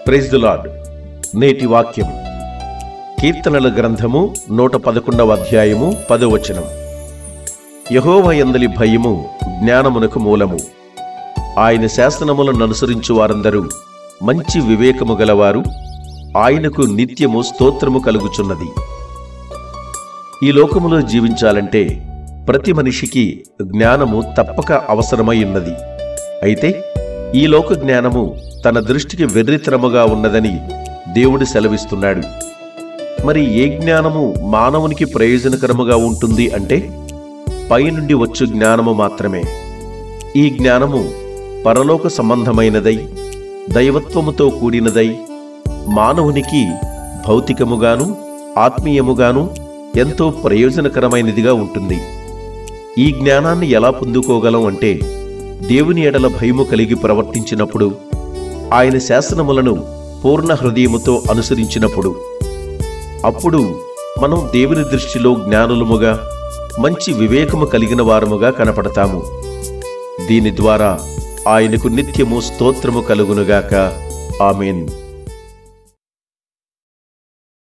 Praise the lord. నేటి వాక్యం కీర్తనల గ్రంథము 111వ అధ్యాయము 10వ వచనం. యెహోవా యందలి భయము జ్ఞానమునకు మూలము. ఆయన శాసనములను అనుసరించు వారందరూ మంచి వివేకము గలవారు. ఆయనకు నిత్యము స్తోత్రము కలుగుచున్నది. ఈ లోకములో జీవించాలంటే ప్రతి మనిషికి జ్ఞానము తప్పక అవసరమై ఉన్నది. అయితే ఈ లోక జ్ఞానము తన దృష్టికి వెర్రితరముగా ఉన్నదని దేవుడు సెలవిస్తున్నాడు. మరి ఏ జ్ఞానము మానవునికి ప్రయోజనకరముగా ఉంటుంది అంటే పైనుండి వచ్చు జ్ఞానము మాత్రమే. ఈ జ్ఞానము పరలోక సంబంధమైనదై దైవత్వముతో కూడినదై మానవునికి భౌతికముగాను ఆత్మీయముగాను ఎంతో ప్రయోజనకరమైనదిగా ఉంటుంది. ఈ జ్ఞానాన్ని ఎలా పొందుకోగలం అంటే దేవుని ఎడల భయము కలిగి ప్రవర్తించినప్పుడు, ఆయన శాసనములను పూర్ణ హృదయముతో అనుసరించినప్పుడు. అప్పుడు మనం దేవుని దృష్టిలో జ్ఞానులముగా మంచి వివేకము కలిగిన వారముగా కనపడతాము. దీని ద్వారా ఆయనకు నిత్యము స్తోత్రము కలుగునుగాక. ఆమేన్.